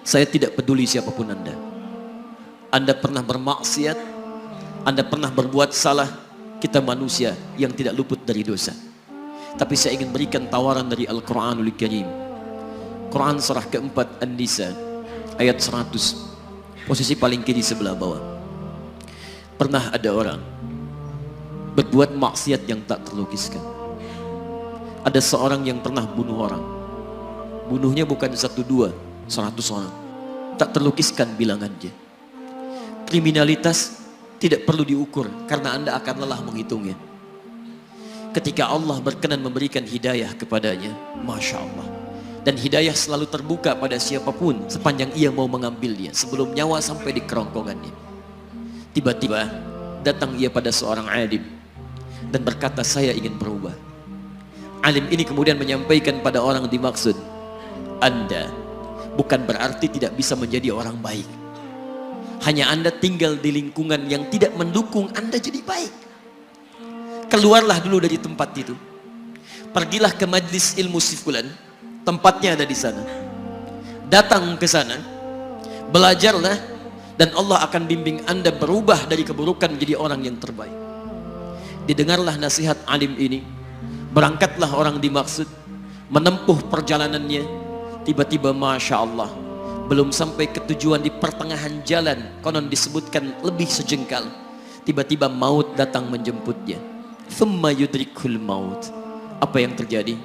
Saya tidak peduli siapapun Anda. Anda pernah bermaksiat, Anda pernah berbuat salah. Kita manusia yang tidak luput dari dosa. Tapi saya ingin berikan tawaran dari Al-Quranul Karim. Quran surah keempat An-Nisa ayat 100, posisi paling kiri sebelah bawah. Pernah ada orang berbuat maksiat yang tak terlukiskan. Ada seorang yang pernah bunuh orang. Bunuhnya bukan 1, 2, 100 orang. Tak terlukiskan bilangannya. Kriminalitas tidak perlu diukur karena Anda akan lelah menghitungnya. Ketika Allah berkenan memberikan hidayah kepadanya, Masya Allah. Dan hidayah selalu terbuka pada siapapun sepanjang ia mau mengambilnya sebelum nyawa sampai di kerongkongannya. Tiba-tiba datang ia pada seorang alim dan berkata, saya ingin berubah. Alim ini kemudian menyampaikan pada orang dimaksud, Anda bukan berarti tidak bisa menjadi orang baik. Hanya Anda tinggal di lingkungan yang tidak mendukung Anda jadi baik. Keluarlah dulu dari tempat itu. Pergilah ke majlis ilmu si fulan, tempatnya ada di sana. Datang ke sana, belajarlah, dan Allah akan bimbing Anda berubah dari keburukan menjadi orang yang terbaik. Didengarlah nasihat alim ini. Berangkatlah orang dimaksud, menempuh perjalanannya. Tiba-tiba Masya Allah, belum sampai ke tujuan, di pertengahan jalan, konon disebutkan lebih sejengkal, tiba-tiba maut datang menjemputnya. Thumma yudrikul maut. Apa yang terjadi?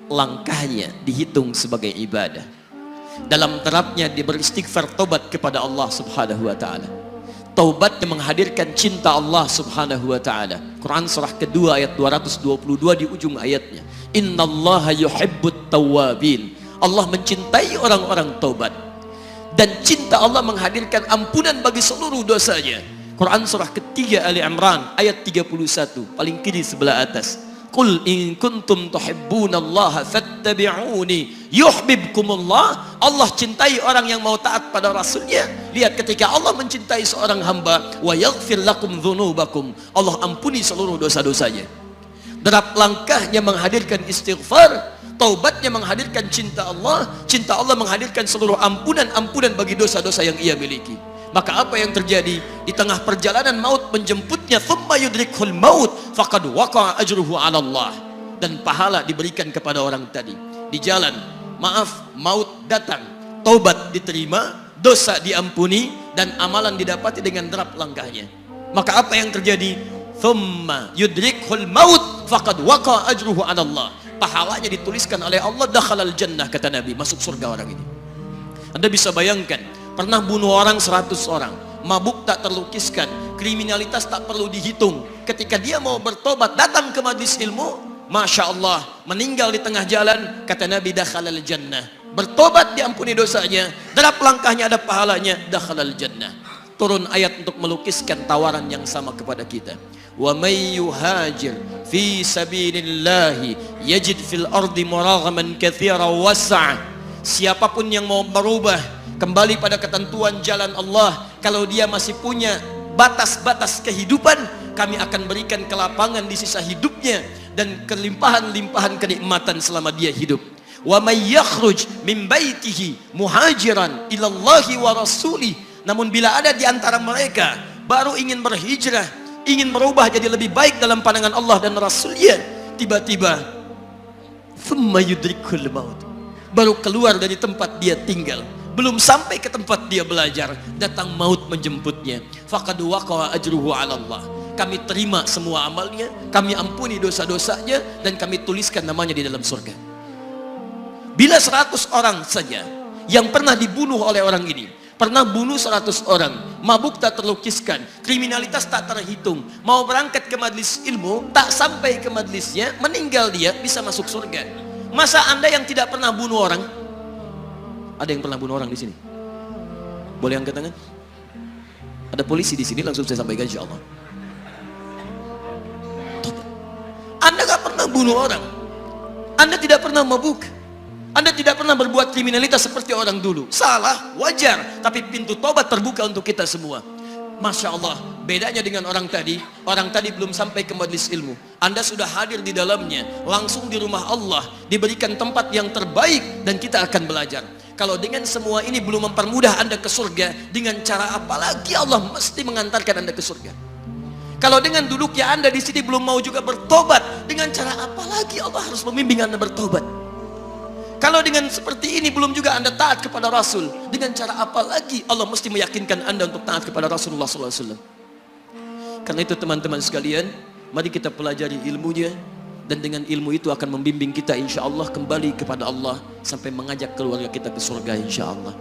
Langkahnya dihitung sebagai ibadah. Dalam terapnya dia beristighfar, tobat kepada Allah subhanahu wa ta'ala. Taubatnya menghadirkan cinta Allah subhanahu wa ta'ala. Quran surah kedua ayat 222 di ujung ayatnya. Innallaha yuhibbut tawwabin. Allah mencintai orang-orang taubat. Dan cinta Allah menghadirkan ampunan bagi seluruh dosanya. Quran surah ketiga Ali Imran ayat 31, paling kiri sebelah atas. Qul in kuntum tuhibbunallaha fattabi'uni yuhibbukumullah. Allah cintai orang yang mau taat pada Rasulnya. Lihat, ketika Allah mencintai seorang hamba, wa yaghfir lakum dzunubakum, Allah ampuni seluruh dosa-dosanya. Derap langkahnya menghadirkan istighfar, taubatnya menghadirkan cinta Allah menghadirkan seluruh ampunan bagi dosa-dosa yang ia miliki. Maka apa yang terjadi? Di tengah perjalanan maut menjemputnya, thumma yudrikhul maut faqad waqa'a ajruhu 'ala Allah. Dan pahala diberikan kepada orang tadi. Di jalan, maaf, maut datang, taubat diterima, dosa diampuni, dan amalan didapati dengan derap langkahnya. Maka apa yang terjadi? Thumma yudrikhul maut faqad waqa'a ajruhu 'ala Allah. Pahalanya dituliskan oleh Allah, dakhalal jannah, kata Nabi, masuk surga orang ini. Anda bisa bayangkan, pernah bunuh orang 100 orang, mabuk tak terlukiskan, kriminalitas tak perlu dihitung. Ketika dia mau bertobat, datang ke majlis ilmu, Masya Allah, meninggal di tengah jalan, kata Nabi, dakhalal jannah. Bertobat diampuni dosanya, derap langkahnya ada pahalanya, dakhalal jannah. Turun ayat untuk melukiskan tawaran yang sama kepada kita. Wa may yuhajir fi sabilillahi yajid fil ardi muraghaman katsiran was'a. Siapapun yang mau berubah kembali pada ketentuan jalan Allah, kalau dia masih punya batas-batas kehidupan, kami akan berikan kelapangan di sisa hidupnya dan kelimpahan-limpahan kenikmatan selama dia hidup. Wa may yakhruj min baitihi muhajiran ila Allahi wa rasulih. Namun bila ada di antara mereka baru ingin berhijrah, ingin berubah jadi lebih baik dalam pandangan Allah dan Rasulnya, tiba-tiba thumma yudrikul maut, baru keluar dari tempat dia tinggal, belum sampai ke tempat dia belajar, datang maut menjemputnya. Faqad waqa'a ajruhu 'ala Allah. Kami terima semua amalnya, kami ampuni dosa-dosanya, dan kami tuliskan namanya di dalam surga. Bila 100 orang saja yang pernah dibunuh oleh orang ini, pernah bunuh 100 orang, mabuk tak terlukiskan, kriminalitas tak terhitung, mau berangkat ke majlis ilmu, tak sampai ke majlisnya, meninggal dia, bisa masuk surga. Masa Anda yang tidak pernah bunuh orang? Ada yang pernah bunuh orang di sini? Boleh angkat tangan? Ada polisi di sini, langsung saya sampaikan insyaallah. Anda gak pernah bunuh orang, Anda tidak pernah mabuk, Anda tidak pernah berbuat kriminalitas seperti orang dulu. Salah, wajar, tapi pintu tobat terbuka untuk kita semua. Masya Allah, bedanya dengan orang tadi belum sampai ke majlis ilmu, Anda sudah hadir di dalamnya, langsung di rumah Allah, diberikan tempat yang terbaik, dan kita akan belajar. Kalau dengan semua ini belum mempermudah Anda ke surga, dengan cara apa lagi Allah mesti mengantarkan Anda ke surga? Kalau dengan duduknya Anda di sini belum mau juga bertobat, dengan cara apa lagi Allah harus membimbing Anda bertobat? Kalau dengan seperti ini belum juga Anda taat kepada Rasul, dengan cara apa lagi Allah mesti meyakinkan Anda untuk taat kepada Rasulullah SAW? Karena itu teman-teman sekalian, mari kita pelajari ilmunya, dan dengan ilmu itu akan membimbing kita insya Allah kembali kepada Allah sampai mengajak keluarga kita ke surga insya Allah.